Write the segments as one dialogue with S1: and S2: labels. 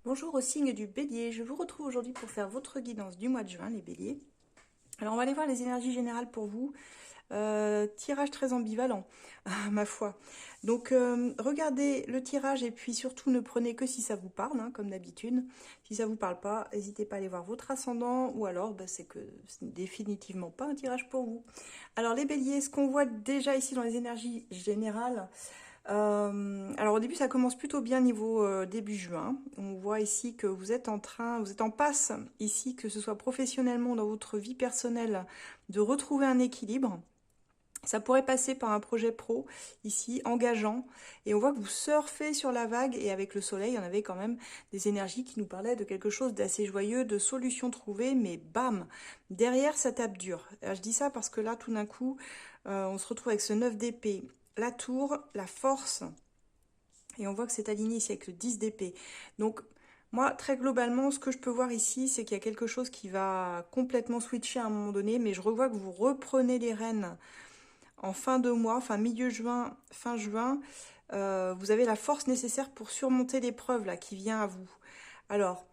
S1: Bonjour au signe du Bélier, je vous retrouve aujourd'hui pour faire votre guidance du mois de juin, les Béliers. Alors on va aller voir les énergies générales pour vous. Tirage très ambivalent, ma foi. Donc regardez le tirage et puis surtout ne prenez que si ça vous parle, hein, comme d'habitude. Si ça vous parle pas, n'hésitez pas à aller voir votre ascendant ou alors c'est que ce n'est définitivement pas un tirage pour vous. Alors les Béliers, ce qu'on voit déjà ici dans les énergies générales, alors au début ça commence plutôt bien niveau début juin. On voit ici que vous êtes en passe ici, que ce soit professionnellement ou dans votre vie personnelle, de retrouver un équilibre. Ça pourrait passer par un projet pro ici, engageant, et on voit que vous surfez sur la vague, et avec le soleil, on avait quand même des énergies qui nous parlaient de quelque chose d'assez joyeux, de solutions trouvées, mais bam, derrière ça tape dur. Alors, je dis ça parce que là, tout d'un coup, on se retrouve avec ce 9 d'épée, la tour, la force, et on voit que c'est aligné ici avec le 10 d'épée. Donc, moi, très globalement, ce que je peux voir ici, c'est qu'il y a quelque chose qui va complètement switcher à un moment donné, mais je revois que vous reprenez les rênes en fin de mois, fin milieu juin, fin juin. Vous avez la force nécessaire pour surmonter l'épreuve là qui vient à vous. Alors,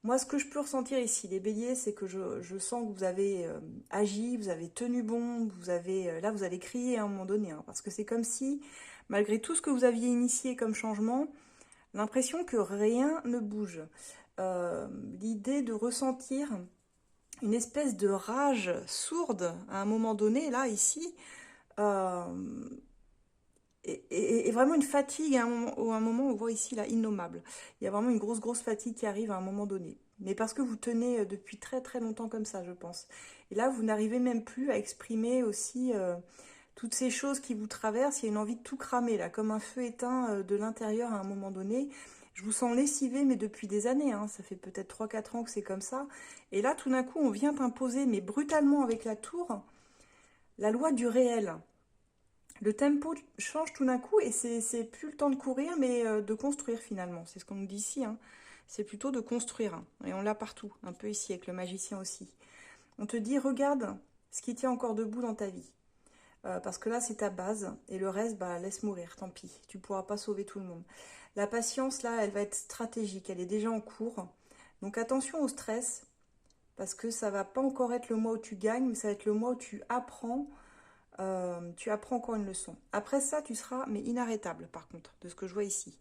S1: moi, ce que je peux ressentir ici, les béliers, c'est que je sens que vous avez agi, vous avez tenu bon, vous avez là, vous allez crier à un moment donné, hein, parce que c'est comme si, malgré tout ce que vous aviez initié comme changement, l'impression que rien ne bouge. L'idée de ressentir une espèce de rage sourde à un moment donné, là, ici, euh, et vraiment une fatigue à un moment, on voit ici, là, innommable. Il y a vraiment une grosse fatigue qui arrive à un moment donné. Mais parce que vous tenez depuis très longtemps comme ça, je pense. Et là, vous n'arrivez même plus à exprimer aussi toutes ces choses qui vous traversent. Il y a une envie de tout cramer, là, comme un feu éteint de l'intérieur à un moment donné. Je vous sens lessivé, mais depuis des années, hein. Ça fait peut-être 3 4 ans que c'est comme ça. Et là, tout d'un coup, on vient imposer, mais brutalement avec la tour, la loi du réel. Le tempo change tout d'un coup et c'est plus le temps de courir, mais de construire finalement. C'est ce qu'on nous dit ici, hein. C'est plutôt de construire, hein. Et on l'a partout, un peu ici avec le magicien aussi. On te dit, regarde ce qui tient encore debout dans ta vie. Parce que là, c'est ta base et le reste, bah, laisse mourir, tant pis. Tu ne pourras pas sauver tout le monde. La patience, là, elle va être stratégique, elle est déjà en cours. Donc attention au stress, parce que ça va pas encore être le mois où tu gagnes, mais ça va être le mois où tu apprends encore une leçon. Après ça, tu seras mais inarrêtable, par contre, de ce que je vois ici.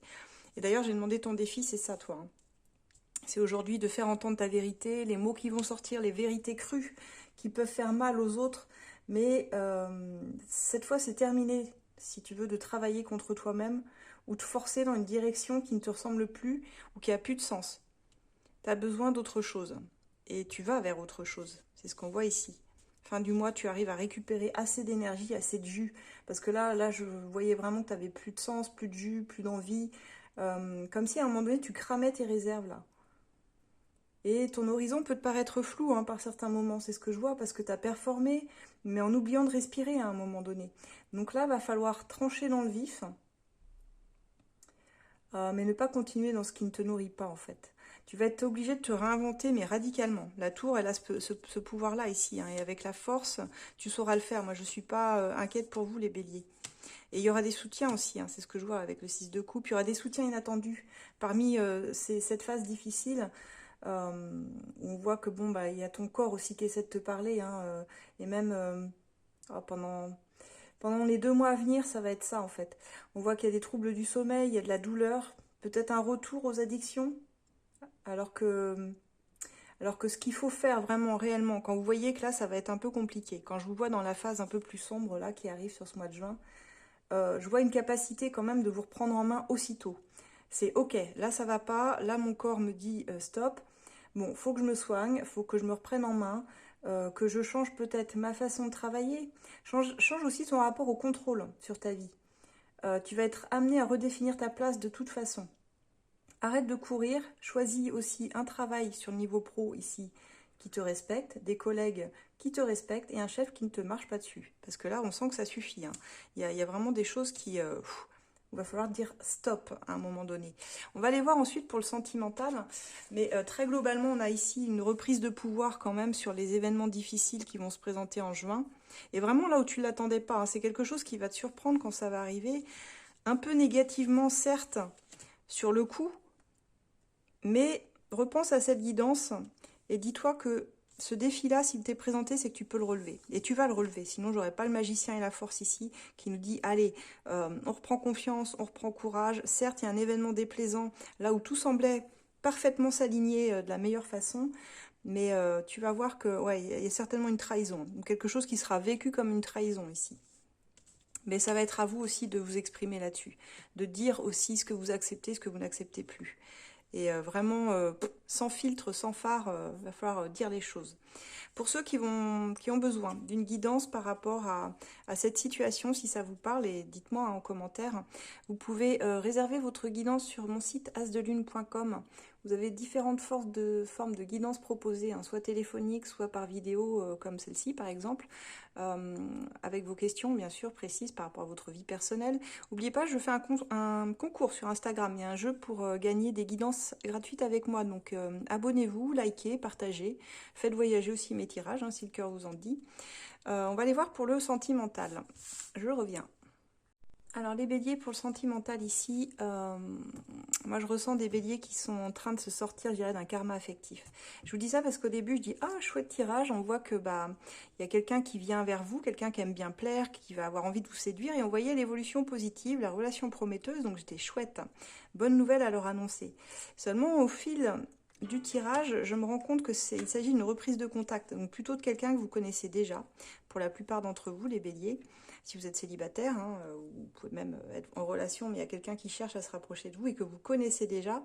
S1: Et d'ailleurs, j'ai demandé ton défi, c'est ça, toi, hein. C'est aujourd'hui de faire entendre ta vérité, les mots qui vont sortir, les vérités crues qui peuvent faire mal aux autres. Mais cette fois, c'est terminé, si tu veux, de travailler contre toi-même ou te forcer dans une direction qui ne te ressemble plus ou qui a plus de sens. Tu as besoin d'autre chose. Et tu vas vers autre chose. C'est ce qu'on voit ici. Fin du mois, tu arrives à récupérer assez d'énergie, assez de jus. Parce que là je voyais vraiment que tu avais plus de sens, plus de jus, plus d'envie. Comme si à un moment donné, tu cramais tes réserves là. Et ton horizon peut te paraître flou, hein, par certains moments, c'est ce que je vois, parce que tu as performé, mais en oubliant de respirer à un moment donné. Donc là, va falloir trancher dans le vif, mais ne pas continuer dans ce qui ne te nourrit pas en fait. Tu vas être obligé de te réinventer, mais radicalement. La tour, elle a ce pouvoir-là ici, hein, et avec la force, tu sauras le faire. Moi, je ne suis pas inquiète pour vous, les béliers. Et il y aura des soutiens aussi, hein, c'est ce que je vois avec le 6 de coupe. Il y aura des soutiens inattendus parmi cette phase difficile. On voit que bon, bah, il y a ton corps aussi qui essaie de te parler, hein, et même pendant les 2 mois à venir, ça va être ça en fait. On voit qu'il y a des troubles du sommeil, il y a de la douleur, peut-être un retour aux addictions, alors que, alors que ce qu'il faut faire vraiment, réellement, quand vous voyez que là, ça va être un peu compliqué, quand je vous vois dans la phase un peu plus sombre là qui arrive sur ce mois de juin, je vois une capacité quand même de vous reprendre en main aussitôt. C'est ok, là ça va pas, là mon corps me dit stop, bon, faut que je me soigne, faut que je me reprenne en main, que je change peut-être ma façon de travailler, change aussi ton rapport au contrôle sur ta vie. Tu vas être amené à redéfinir ta place de toute façon. Arrête de courir, choisis aussi un travail sur le niveau pro ici qui te respecte, des collègues qui te respectent et un chef qui ne te marche pas dessus. Parce que là, on sent que ça suffit, hein. Il y a vraiment des choses qui... il va falloir dire stop à un moment donné. On va aller voir ensuite pour le sentimental, mais très globalement, on a ici une reprise de pouvoir quand même sur les événements difficiles qui vont se présenter en juin. Et vraiment là où tu ne l'attendais pas, hein, c'est quelque chose qui va te surprendre quand ça va arriver, un peu négativement certes sur le coup, Mais repense à cette guidance et dis-toi que ce défi-là, s'il t'est présenté, c'est que tu peux le relever. Et tu vas le relever. Sinon, j'aurais pas le magicien et la force ici qui nous dit, allez, on reprend confiance, on reprend courage. Certes, il y a un événement déplaisant, là où tout semblait parfaitement s'aligner de la meilleure façon. Mais tu vas voir que ouais, il y a certainement une trahison. Quelque chose qui sera vécu comme une trahison ici. Mais ça va être à vous aussi de vous exprimer là-dessus. De dire aussi ce que vous acceptez, ce que vous n'acceptez plus. Et vraiment, sans filtre, sans phare, va falloir dire les choses. Pour ceux qui ont besoin d'une guidance par rapport à cette situation, si ça vous parle, et dites-moi en commentaire, vous pouvez réserver votre guidance sur mon site asdelune.com. Vous avez différentes formes de guidance proposées, hein, soit téléphonique, soit par vidéo, comme celle-ci par exemple, avec vos questions bien sûr précises par rapport à votre vie personnelle. N'oubliez pas, je fais un concours sur Instagram, il y a un jeu pour gagner des guidances gratuites avec moi, donc abonnez-vous, likez, partagez, faites voyager aussi mes tirages, hein, si le cœur vous en dit. On va aller voir pour le sentimental. Je reviens. Alors les béliers, pour le sentimental ici, moi je ressens des béliers qui sont en train de se sortir, je dirais, d'un karma affectif. Je vous dis ça parce qu'au début je dis ah chouette tirage, on voit que il y a quelqu'un qui vient vers vous, quelqu'un qui aime bien plaire, qui va avoir envie de vous séduire, et on voyait l'évolution positive, la relation prometteuse, donc j'étais chouette. Bonne nouvelle à leur annoncer. Seulement au fil du tirage, je me rends compte que il s'agit d'une reprise de contact, donc plutôt de quelqu'un que vous connaissez déjà, pour la plupart d'entre vous, les béliers. Si vous êtes célibataire, hein, vous pouvez même être en relation, mais il y a quelqu'un qui cherche à se rapprocher de vous et que vous connaissez déjà.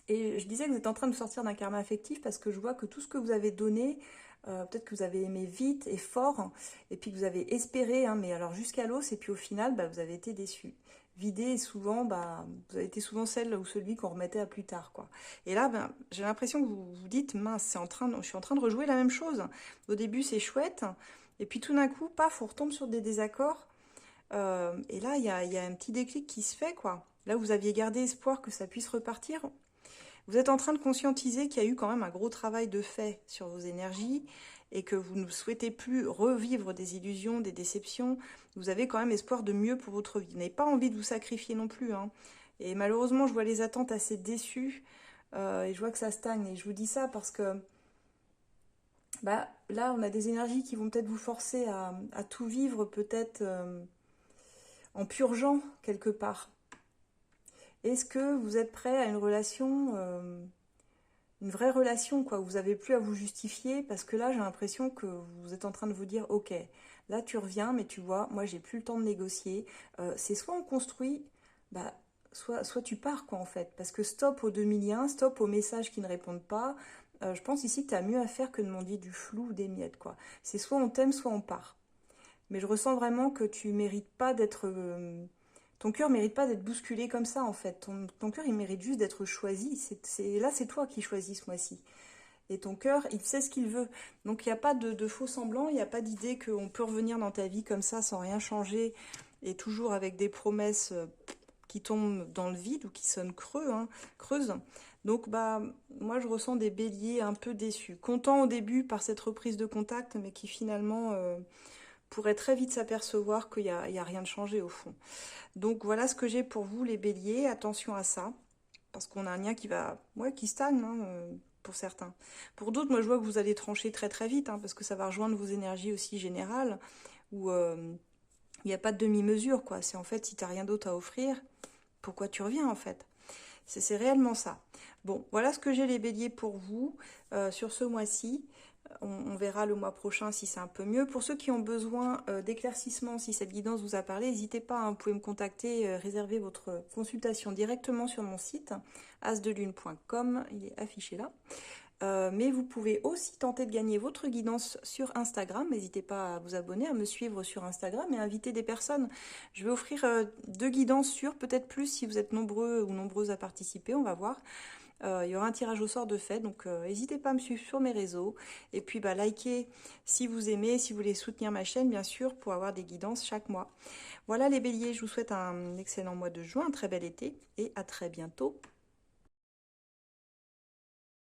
S1: Et je disais que vous êtes en train de sortir d'un karma affectif parce que je vois que tout ce que vous avez donné, peut-être que vous avez aimé vite et fort, et puis que vous avez espéré, hein, mais alors jusqu'à l'os, et puis au final, vous avez été déçu. Vidé, et souvent, vous avez été souvent celle ou celui qu'on remettait à plus tard, quoi. Et là, j'ai l'impression que vous vous dites, mince, je suis en train de rejouer la même chose. Au début, c'est chouette. Et puis tout d'un coup, paf, on retombe sur des désaccords. Et là, il y a un petit déclic qui se fait, quoi. Là, vous aviez gardé espoir que ça puisse repartir. Vous êtes en train de conscientiser qu'il y a eu quand même un gros travail de fait sur vos énergies et que vous ne souhaitez plus revivre des illusions, des déceptions. Vous avez quand même espoir de mieux pour votre vie. Vous n'avez pas envie de vous sacrifier non plus, hein. Et malheureusement, je vois les attentes assez déçues et je vois que ça stagne. Et je vous dis ça parce que là, on a des énergies qui vont peut-être vous forcer à tout vivre, peut-être en purgeant quelque part. Est-ce que vous êtes prêt à une relation, une vraie relation, quoi, où vous n'avez plus à vous justifier? Parce que là, j'ai l'impression que vous êtes en train de vous dire, ok, là tu reviens, mais tu vois, moi j'ai plus le temps de négocier. C'est soit on construit, soit tu pars, quoi, en fait. Parce que stop aux 2001, stop aux messages qui ne répondent pas. Je pense ici que tu as mieux à faire que de demander du flou ou des miettes, quoi. C'est soit on t'aime, soit on part. Mais je ressens vraiment que tu mérites pas d'être... ton cœur mérite pas d'être bousculé comme ça, en fait. Ton cœur, il mérite juste d'être choisi. Là, c'est toi qui choisis ce mois-ci. Et ton cœur, il sait ce qu'il veut. Donc, il n'y a pas de faux semblants, il n'y a pas d'idée qu'on peut revenir dans ta vie comme ça, sans rien changer, et toujours avec des promesses qui tombent dans le vide ou qui sonnent creuses. Donc, moi, je ressens des béliers un peu déçus. Contents au début par cette reprise de contact, mais qui finalement pourraient très vite s'apercevoir qu'il n'y a rien de changé au fond. Donc, voilà ce que j'ai pour vous, les béliers. Attention à ça, parce qu'on a un lien qui stagne, hein, pour certains. Pour d'autres, moi, je vois que vous allez trancher très très vite, hein, parce que ça va rejoindre vos énergies aussi générales, où il n'y a pas de demi-mesure, quoi. C'est en fait, si tu n'as rien d'autre à offrir, pourquoi tu reviens, en fait? C'est réellement ça. Bon, voilà ce que j'ai, les béliers, pour vous sur ce mois-ci. On verra le mois prochain si c'est un peu mieux. Pour ceux qui ont besoin d'éclaircissement, si cette guidance vous a parlé, n'hésitez pas, hein, vous pouvez me contacter, réserver votre consultation directement sur mon site asdelune.com, il est affiché là. Mais vous pouvez aussi tenter de gagner votre guidance sur Instagram. N'hésitez pas à vous abonner, à me suivre sur Instagram et à inviter des personnes. Je vais offrir 2 guidances sur, peut-être plus si vous êtes nombreux ou nombreuses à participer, on va voir. Il y aura un tirage au sort de fait, donc n'hésitez pas à me suivre sur mes réseaux. Et puis likez si vous aimez, si vous voulez soutenir ma chaîne, bien sûr, pour avoir des guidances chaque mois. Voilà les béliers, je vous souhaite un excellent mois de juin, un très bel été et à très bientôt.